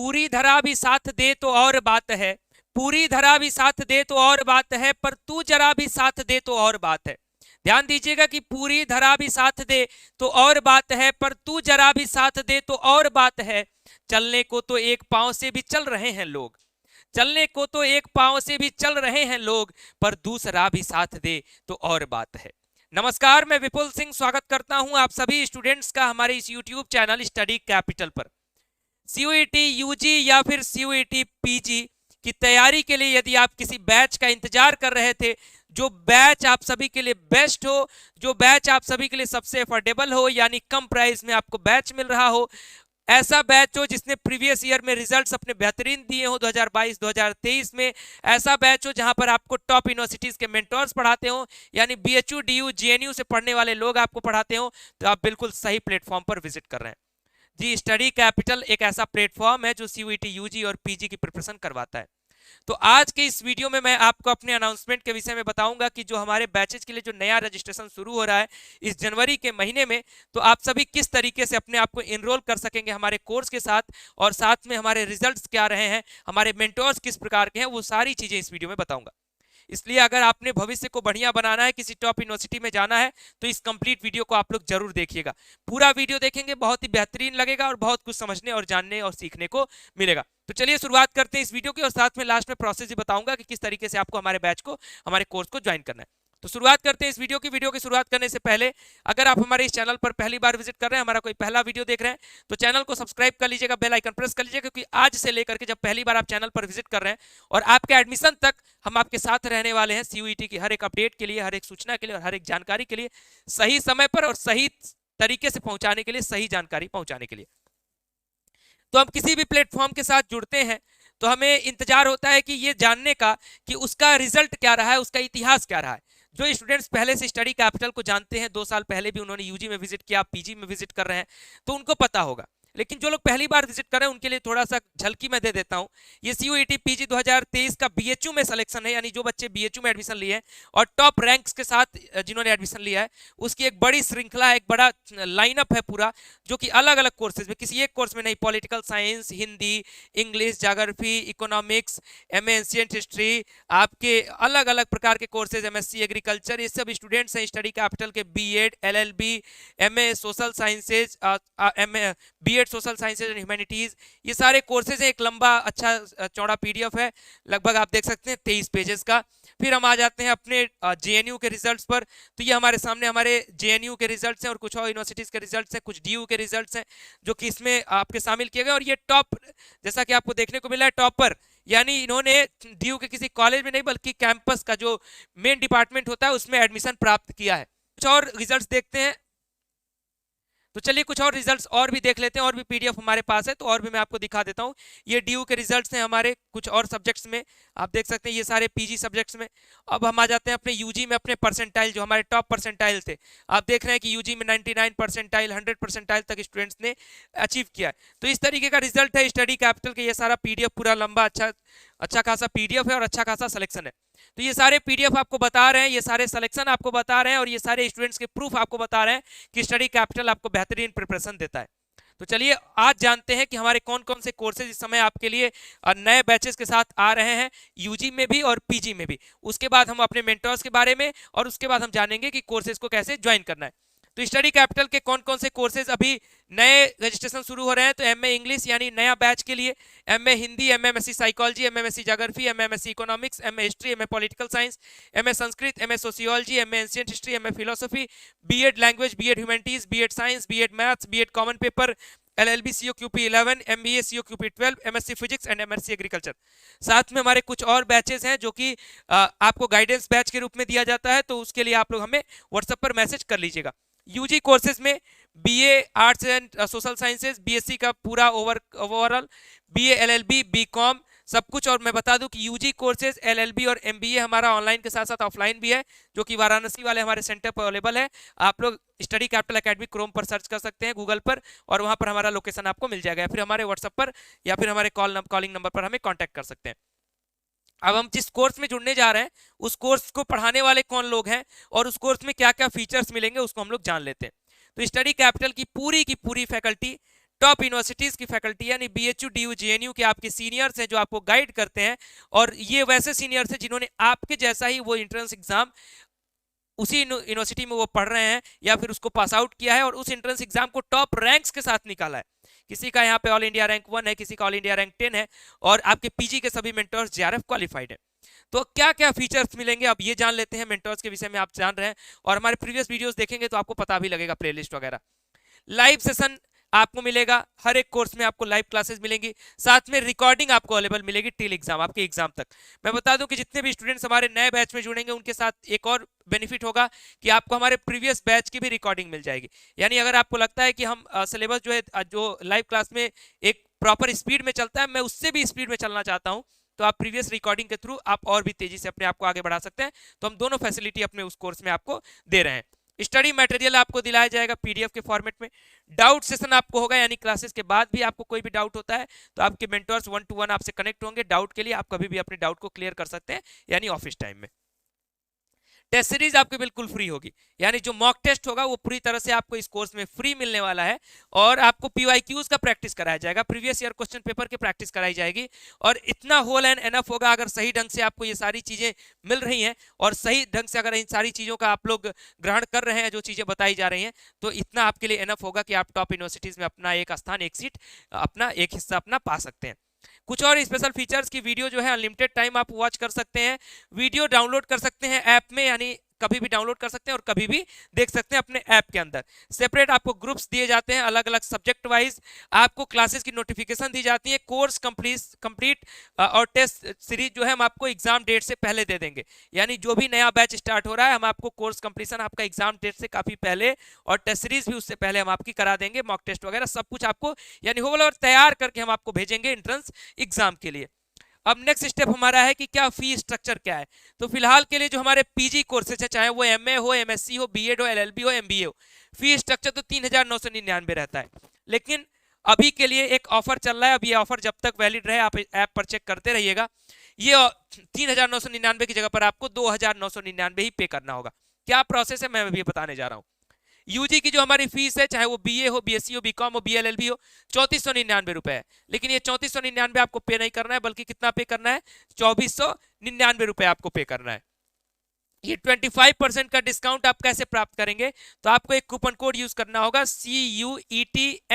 पूरी धरा भी साथ दे तो और बात है, पूरी धरा भी साथ दे तो और बात है, पर तू जरा भी साथ दे तो और बात है। ध्यान दीजिएगा कि पूरी धरा भी साथ दे तो और बात है, पर तू जरा भी साथ दे तो और बात है। चलने को तो एक पांव से भी चल रहे हैं लोग, चलने को तो एक पांव से भी चल रहे हैं लोग, पर दूसरा भी साथ दे तो और बात है। नमस्कार, मैं विपुल सिंह स्वागत करता हूं आप सभी स्टूडेंट्स का हमारे इस यूट्यूब चैनल स्टडी कैपिटल पर। सीयूईटी यूजी या फिर सीयूईटी पीजी की तैयारी के लिए यदि आप किसी बैच का इंतजार कर रहे थे, जो बैच आप सभी के लिए बेस्ट हो, जो बैच आप सभी के लिए सबसे अफोर्डेबल हो, यानी कम प्राइस में आपको बैच मिल रहा हो, ऐसा बैच हो जिसने प्रीवियस ईयर में रिजल्ट्स अपने बेहतरीन दिए हो 2022-2023 में, ऐसा बैच हो जहां पर आपको टॉप यूनिवर्सिटीज के मेंटर्स पढ़ाते हो, यानी बीएचयू डीयू जेएनयू से पढ़ने वाले लोग आपको पढ़ाते हो, तो आप बिल्कुल सही प्लेटफॉर्म पर विजिट कर रहे हैं। जी, स्टडी कैपिटल एक ऐसा प्लेटफॉर्म है जो सीयूईटी यूजी और पीजी की प्रिपरेशन करवाता है। तो आज के इस वीडियो में मैं आपको अपने अनाउंसमेंट के विषय में बताऊंगा कि जो हमारे बैचेज के लिए जो नया रजिस्ट्रेशन शुरू हो रहा है इस जनवरी के महीने में, तो आप सभी किस तरीके से अपने आप को इनरोल कर सकेंगे हमारे कोर्स के साथ, और साथ में हमारे रिजल्ट्स क्या रहे हैं, हमारे मेंटर्स किस प्रकार के हैं, वो सारी चीजें इस वीडियो में बताऊंगा। इसलिए अगर आपने भविष्य को बढ़िया बनाना है, किसी टॉप यूनिवर्सिटी में जाना है, तो इस कंप्लीट वीडियो को आप लोग जरूर देखिएगा। पूरा वीडियो देखेंगे, बहुत ही बेहतरीन लगेगा और बहुत कुछ समझने और जानने और सीखने को मिलेगा। तो चलिए शुरुआत करते हैं इस वीडियो की, और साथ में लास्ट में प्रोसेस भी बताऊंगा कि किस तरीके से आपको हमारे बैच को, हमारे कोर्स को ज्वाइन करना है। तो शुरुआत करते हैं इस वीडियो की शुरुआत करने से पहले अगर आप हमारे इस चैनल पर पहली बार विजिट कर रहे हैं, हमारा कोई पहला वीडियो देख रहे हैं, तो चैनल को सब्सक्राइब कर लीजिएगा, बेल आइकन प्रेस कर लीजिएगा, क्योंकि आज से लेकर के जब पहली बार आप चैनल पर विजिट कर रहे हैं और आपके एडमिशन तक हम आपके साथ रहने वाले हैं सीयूईटी की हर एक अपडेट के लिए, हर एक सूचना के लिए और हर एक जानकारी के लिए, सही समय पर और सही तरीके से पहुंचाने के लिए, सही जानकारी पहुंचाने के लिए। तो हम किसी भी प्लेटफॉर्म के साथ जुड़ते हैं तो हमें इंतजार होता है कि ये जानने का कि उसका रिजल्ट क्या रहा है, उसका इतिहास क्या रहा है। जो स्टूडेंट्स पहले से स्टडी कैपिटल को जानते हैं, 2 साल पहले भी उन्होंने यूजी में विजिट किया, पीजी में विजिट कर रहे हैं, तो उनको पता होगा। लेकिन जो लोग पहली बार विजिट कर रहे हैं उनके लिए थोड़ा सा झलकी मैं दे देता हूं। ये सीयूईटी पीजी 2023 का बीएचयू में सिलेक्शन है, यानी जो बच्चे बीएचयू में एडमिशन लिए हैं और टॉप रैंक्स के साथ जिन्होंने एडमिशन लिया है, उसकी एक बड़ी श्रृंखला है, एक बड़ा लाइनअप है पूरा, जो कि अलग अलग कोर्सेज में, किसी एक कोर्स में नहीं, political science, Hindi, English, geography, economics, MA ancient history, आपके अलग अलग प्रकार के कोर्सेज, एमएससी एग्रीकल्चर, ये सब स्टूडेंट्स हैं स्टडी कैपिटल के। BEd, LLB, MA social sciences, MA BEd social sciences and humanities, ये सारे कोर्सेज हैं। एक लंबा अच्छा चौड़ा पीडीएफ है, लगभग आप देख सकते हैं 23 पेजेस का। फिर हम आ जाते हैं अपने जेएनयू के रिजल्ट्स पर। तो ये हमारे सामने हमारे जेएनयू के रिजल्ट्स हैं और कुछ और यूनिवर्सिटीज के रिजल्ट्स हैं, कुछ डीयू के रिजल्ट्स हैं जो कि इसमें आपके शामिल किए गए। और ये टॉप, जैसा कि आपको देखने को मिला है, टॉपर, यानी इन्होंने डीयू के किसी कॉलेज में नहीं बल्कि कैंपस का जो मेन डिपार्टमेंट होता है उसमें एडमिशन प्राप्त किया है। कुछ और रिजल्ट्स देखते हैं, तो चलिए कुछ और रिजल्ट्स और भी देख लेते हैं, और भी पीडीएफ हमारे पास है तो और भी मैं आपको दिखा देता हूं। ये डीयू के रिजल्ट्स हैं हमारे कुछ और सब्जेक्ट्स में, आप देख सकते हैं ये सारे पीजी सब्जेक्ट्स में। अब हम आ जाते हैं अपने यूजी में, अपने परसेंटाइल, जो हमारे टॉप परसेंटाइल थे। आप देख रहे हैं कि यूजी में 99 परसेंटाइल, 100 परसेंटाइल तक स्टूडेंट्स ने अचीव किया है। तो इस तरीके का रिजल्ट है स्टडी कैपिटल के। ये सारा पीडीएफ पूरा लंबा अच्छा खासा पीडीएफ है और अच्छा खासा सिलेक्शन है। तो ये सारे पीडीएफ आपको बता रहे हैं, ये सारे सिलेक्शन आपको बता रहे हैं, और ये सारे स्टूडेंट्स के प्रूफ आपको बता रहे हैं कि स्टडी कैपिटल आपको बेहतरीन प्रिपरेशन देता है। तो चलिए आज जानते हैं कि हमारे कौन कौन से कोर्सेज इस समय आपके लिए नए बैचेस के साथ आ रहे हैं, यूजी में भी और पीजी में भी। उसके बाद हम अपने मेंटर्स के बारे में, और उसके बाद हम जानेंगे कि कोर्सेज को कैसे ज्वाइन करना है। तो स्टडी कैपिटल के कौन कौन से कोर्सेज अभी नए रजिस्ट्रेशन शुरू हो रहे हैं, तो एमए इंग्लिश यानी नया बैच के लिए, MA Hindi, M MSc psychology, M MSc geography, M MSc economics, MA history, MA political science, MA Sanskrit, MA sociology, MA ancient history, MA philosophy, BEd language, BEd humanities, BEd science, BEd maths, BEd common paper, LLB COQP 11, MBA COQP 12, MSc physics and MSc agriculture. साथ में हमारे कुछ और batches हैं जो कि आपको guidance batch के रूप में दिया जाता है, तो उसके लिए आप लोग हमें व्हाट्सएप पर मैसेज कर लीजिएगा। यूजी कोर्सेज में BA arts and social sciences, BSc का पूरा ओवरऑल, बीए एलएलबी, बीकॉम, सब कुछ। और मैं बता दूं कि यूजी कोर्सेज, एलएलबी और एमबीए हमारा ऑनलाइन के साथ साथ ऑफलाइन भी है, जो कि वाराणसी वाले हमारे सेंटर पर अवेलेबल है। आप लोग स्टडी कैपिटल एकेडमी क्रोम पर सर्च कर सकते हैं, गूगल पर, और वहां पर हमारा लोकेशन आपको मिल जाएगा, या फिर हमारे व्हाट्सएप पर या फिर हमारे कॉलिंग नंबर पर हमें कॉन्टैक्ट कर सकते हैं। अब हम जिस कोर्स में जुड़ने जा रहे हैं उस कोर्स को पढ़ाने वाले कौन लोग हैं और उस कोर्स में क्या क्या फीचर्स मिलेंगे उसको हम लोग जान लेते हैं। तो स्टडी कैपिटल की पूरी फैकल्टी टॉप यूनिवर्सिटीज की फैकल्टी यानी BHU DU JNU के आपके सीनियर्स हैं जो आपको गाइड करते हैं, और ये वैसे सीनियर्स हैं जिन्होंने आपके जैसा ही वो एंट्रेंस एग्जाम उसी यूनिवर्सिटी में वो पढ़ रहे हैं या फिर उसको पास आउट किया है और उस एंट्रेंस एग्जाम को टॉप रैंक्स के साथ निकाला है। किसी का यहाँ पे ऑल इंडिया रैंक 1 है, किसी का ऑल इंडिया रैंक 10 है, और आपके पीजी के सभी मेंटर्स JRF क्वालिफाइड है। तो क्या क्या फीचर्स मिलेंगे अब ये जान लेते हैं। मेंटर्स के विषय में आप जान रहे हैं और हमारे प्रीवियस वीडियोस देखेंगे तो आपको पता भी लगेगा, प्लेलिस्ट वगैरह। लाइव सेशन आपको मिलेगा, हर एक कोर्स में आपको लाइव क्लासेस मिलेंगी, साथ में रिकॉर्डिंग आपको अवेलेबल मिलेगी टिल एग्जाम, आपके एग्जाम तक। मैं बता दूं कि जितने भी स्टूडेंट्स हमारे नए बैच में जुड़ेंगे उनके साथ एक और बेनिफिट होगा कि आपको हमारे प्रीवियस बैच की भी रिकॉर्डिंग मिल जाएगी। यानी अगर आपको लगता है कि हम सिलेबस जो है जो लाइव क्लास में एक प्रॉपर स्पीड में चलता है, मैं उससे भी स्पीड में चलना चाहता हूं, तो आप प्रीवियस रिकॉर्डिंग के थ्रू आप और भी तेजी से अपने आप को आगे बढ़ा सकते हैं। तो हम दोनों फैसिलिटी अपने उस कोर्स में आपको दे रहे हैं। स्टडी मटेरियल आपको दिलाया जाएगा PDF के फॉर्मेट में। डाउट सेशन आपको होगा, यानी क्लासेस के बाद भी आपको कोई भी डाउट होता है तो आपके मेंटर्स 1 to 1 आपसे कनेक्ट होंगे डाउट के लिए। आप कभी भी अपने डाउट को क्लियर कर सकते हैं, यानी ऑफिस टाइम में। टेस्ट सीरीज आपकी बिल्कुल फ्री होगी, यानी जो मॉक टेस्ट होगा वो पूरी तरह से आपको इस कोर्स में फ्री मिलने वाला है, और आपको PYQs का प्रैक्टिस कराया जाएगा, प्रीवियस ईयर क्वेश्चन पेपर की प्रैक्टिस कराई जाएगी, और इतना होल एंड एनफ होगा अगर सही ढंग से आपको ये सारी चीजें मिल रही हैं और सही ढंग से अगर इन सारी चीजों का आप लोग ग्रहण कर रहे हैं, जो चीजें बताई जा रही हैं, तो इतना आपके लिए एनफ होगा कि आप टॉप यूनिवर्सिटीज में अपना एक स्थान, एक सीट, अपना एक हिस्सा अपना पा सकते हैं। कुछ और स्पेशल फीचर्स की वीडियो जो है अनलिमिटेड टाइम आप वॉच कर सकते हैं, वीडियो डाउनलोड कर सकते हैं ऐप में, यानी कभी भी डाउनलोड कर सकते हैं और कभी भी देख सकते हैं अपने ऐप के अंदर। सेपरेट आपको ग्रुप्स दिए जाते हैं अलग अलग सब्जेक्ट वाइज, आपको क्लासेस की नोटिफिकेशन दी जाती है, कोर्स कंप्लीट और टेस्ट सीरीज जो है हम आपको एग्जाम डेट से पहले दे देंगे, यानी जो भी नया बैच स्टार्ट हो रहा है हम आपको कोर्स कंप्लीशन आपका एग्जाम डेट से काफी पहले और टेस्ट सीरीज भी उससे पहले हम आपकी करा देंगे, मॉक टेस्ट वगैरह सब कुछ आपको यानी होल और तैयार करके हम आपको भेजेंगे एंट्रेंस एग्जाम के लिए। अब नेक्स्ट स्टेप हमारा है कि क्या फी स्ट्रक्चर क्या है। तो फिलहाल के लिए जो हमारे पीजी कोर्सेज है, चाहे वो MA हो, MSc हो, B.Ed हो, LLB हो, MBA हो, फी स्ट्रक्चर तो 3999 रहता है। लेकिन अभी के लिए एक ऑफर चल रहा है, अब ये ऑफर जब तक वैलिड रहे आप ऐप पर चेक करते रहिएगा। ये 3999 की जगह पर आपको 2999 ही पे करना होगा। क्या प्रोसेस है मैं अभी बताने जा रहा हूँ। यूजी की जो हमारी फीस है, चाहे वो BA हो, BSc हो, BCom हो, BLLB हो, 3499 रुपए है। लेकिन ये 3499 आपको पे नहीं करना है, बल्कि कितना पे करना है, 2499 रुपए आपको पे करना है। ये 25% का डिस्काउंट आप कैसे प्राप्त करेंगे, तो आपको एक कूपन कोड यूज करना होगा, CUETNEW,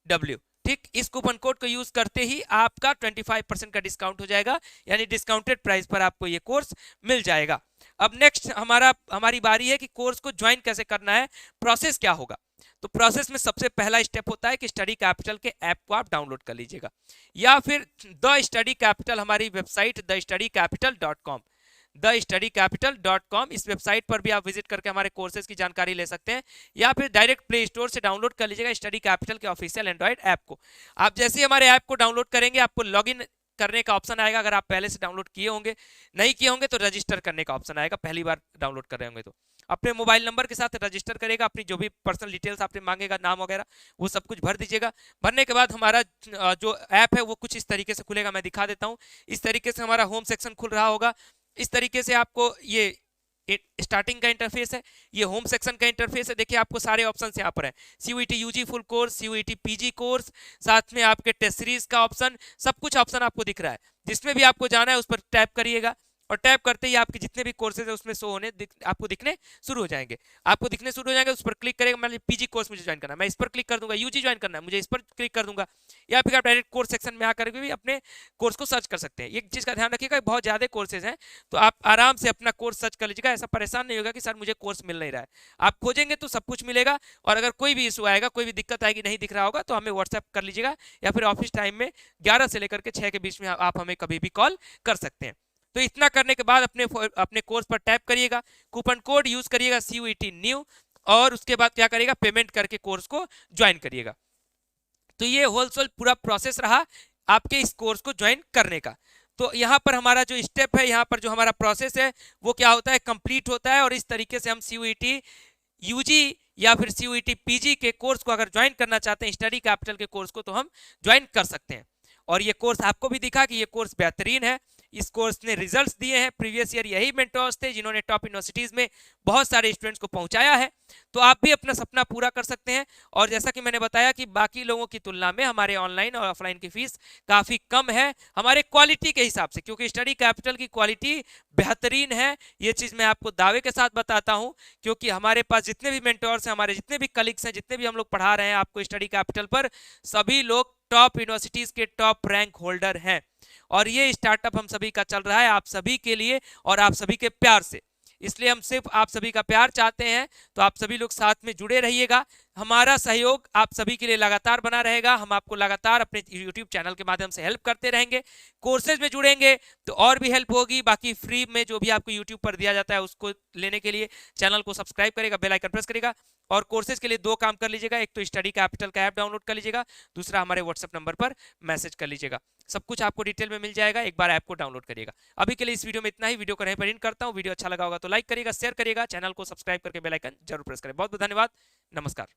CUETNEW। ठीक, इस कूपन कोड को यूज करते ही आपका 25% का डिस्काउंट हो जाएगा, यानी डिस्काउंटेड प्राइस पर आपको ये कोर्स मिल जाएगा। अब नेक्स्ट हमारी बारी है कि कोर्स को ज्वाइन कैसे करना है, प्रोसेस क्या होगा। तो प्रोसेस में सबसे पहला स्टेप होता है कि स्टडी कैपिटल के ऐप को आप डाउनलोड कर लीजिएगा, या फिर द स्टडी कैपिटल हमारी वेबसाइट thestudycapital.com, thestudycapital.com, इस वेबसाइट पर भी आप विजिट करके हमारे कोर्सेज की जानकारी ले सकते हैं, या फिर डायरेक्ट प्ले स्टोर से डाउनलोड कर लीजिएगा स्टडी कैपिटल के ऑफिशियल एंड्रॉइड ऐप को। आप जैसे ही हमारे ऐप को डाउनलोड करेंगे आपको लॉगिन करने का ऑप्शन आएगा, अगर आप पहले से डाउनलोड किए होंगे, नहीं किए होंगे तो रजिस्टर करने का ऑप्शन आएगा, पहली बार डाउनलोड कर रहे होंगे तो अपने मोबाइल नंबर के साथ रजिस्टर करेगा, अपनी जो भी पर्सनल डिटेल्स आपने मांगेगा, नाम वगैरह, वो सब कुछ भर दीजिएगा। भरने के बाद हमारा जो ऐप है वो कुछ इस तरीके से खुलेगा, मैं दिखा देता हूँ। इस तरीके से हमारा होम सेक्शन खुल रहा होगा, इस तरीके से आपको ये स्टार्टिंग का इंटरफेस है, ये होम सेक्शन का इंटरफेस है। देखिए आपको सारे ऑप्शंस यहाँ पर हैं, CUET UG full course, CUET PG course, साथ में आपके टेस्ट सीरीज का ऑप्शन, सब कुछ ऑप्शन आपको दिख रहा है। जिसमें भी आपको जाना है उस पर टैप करिएगा, और टैप करते ही आपके जितने भी कोर्सेज है उसमें शो होने आपको दिखने शुरू हो जाएंगे, उस पर क्लिक करेगा। मान लीजिए PG कोर्स मुझे ज्वाइन करना है, मैं इस पर क्लिक कर दूंगा, UG ज्वाइन करना है मुझे इस पर क्लिक कर दूंगा, या फिर आप डायरेक्ट कोर्स सेक्शन में आकर भी अपने कोर्स को सर्च कर सकते हैं। एक चीज का ध्यान रखिएगा, बहुत ज्यादा कोर्सेज हैं तो आप आराम से अपना कोर्स सर्च कर लीजिएगा, ऐसा परेशान नहीं होगा कि सर मुझे कोर्स मिल नहीं रहा है। आप खोजेंगे तो सब कुछ मिलेगा, और अगर कोई भी इशू आएगा, कोई भी दिक्कत आएगी, नहीं दिख रहा होगा, तो हमें व्हाट्सएप कर लीजिएगा, या फिर ऑफिस टाइम में 11 से लेकर के 6 के बीच में आप हमें कभी भी कॉल कर सकते हैं। तो इतना करने के बाद अपने कोर्स पर टैप करिएगा, कूपन कोड यूज करिएगा CUET न्यू, और उसके बाद क्या करिएगा, पेमेंट करके कोर्स को ज्वाइन करिएगा। तो ये होलसेल पूरा प्रोसेस रहा आपके इस कोर्स को ज्वाइन करने का। तो यहाँ पर हमारा जो स्टेप है, यहाँ पर जो हमारा प्रोसेस है वो क्या होता है, कंप्लीट होता है, और इस तरीके से हम CUET UG या फिर CUET PG के कोर्स को अगर ज्वाइन करना चाहते हैं, स्टडी कैपिटल के कोर्स को, तो हम ज्वाइन कर सकते हैं। और ये कोर्स आपको भी दिखा कि ये कोर्स बेहतरीन है, इस कोर्स ने रिजल्ट्स दिए हैं। प्रीवियस ईयर यही मेंटोर्स थे जिन्होंने टॉप यूनिवर्सिटीज में बहुत सारे स्टूडेंट्स को पहुंचाया है। तो आप भी अपना सपना पूरा कर सकते हैं। और जैसा कि मैंने बताया कि बाकी लोगों की तुलना में हमारे ऑनलाइन और ऑफलाइन की फीस काफी कम है हमारे क्वालिटी के हिसाब से, क्योंकि स्टडी कैपिटल की क्वालिटी बेहतरीन है। ये चीज मैं आपको दावे के साथ बताता हूं, क्योंकि हमारे पास जितने भी मेंटोर्स हैं, हमारे जितने भी कलीग्स हैं, जितने भी हम लोग पढ़ा रहे हैं आपको स्टडी कैपिटल पर, सभी लोग टॉप यूनिवर्सिटीज के टॉप रैंक होल्डर हैं। और ये स्टार्टअप हम सभी का चल रहा है आप सभी के लिए और आप सभी के प्यार से। इसलिए हम सिर्फ आप सभी का प्यार चाहते हैं। तो आप सभी लोग साथ में जुड़े रहिएगा। हमारा सहयोग आप सभी के लिए लगातार बना रहेगा। हम आपको लगातार अपने YouTube चैनल के माध्यम से हेल्प करते रहेंगे। कोर्सेज में जुड़ेंगे तो और भी हेल्प होगी। बाकी फ्री में जो भी आपको YouTube पर दिया जाता है उसको लेने के लिए चैनल को सब्सक्राइब करेगा, बेल आइकन प्रेस करेगा। और कोर्सेज के लिए 2 काम कर लीजिएगा, एक तो स्टडी कैपिटल का ऐप डाउनलोड कर लीजिएगा, दूसरा हमारे व्हाट्सएप नंबर पर मैसेज कर लीजिएगा। सब कुछ आपको डिटेल में मिल जाएगा, एक बार ऐप को डाउनलोड करिएगा। अभी के लिए इस वीडियो में इतना ही। वीडियो को यहीं पर एंड करता हूं। वीडियो अच्छा लगा होगा तो लाइक करिएगा, शेयर करिएगा, चैनल को सब्सक्राइब करके बेल आइकन जरूर प्रेस करें। बहुत बहुत धन्यवाद। नमस्कार।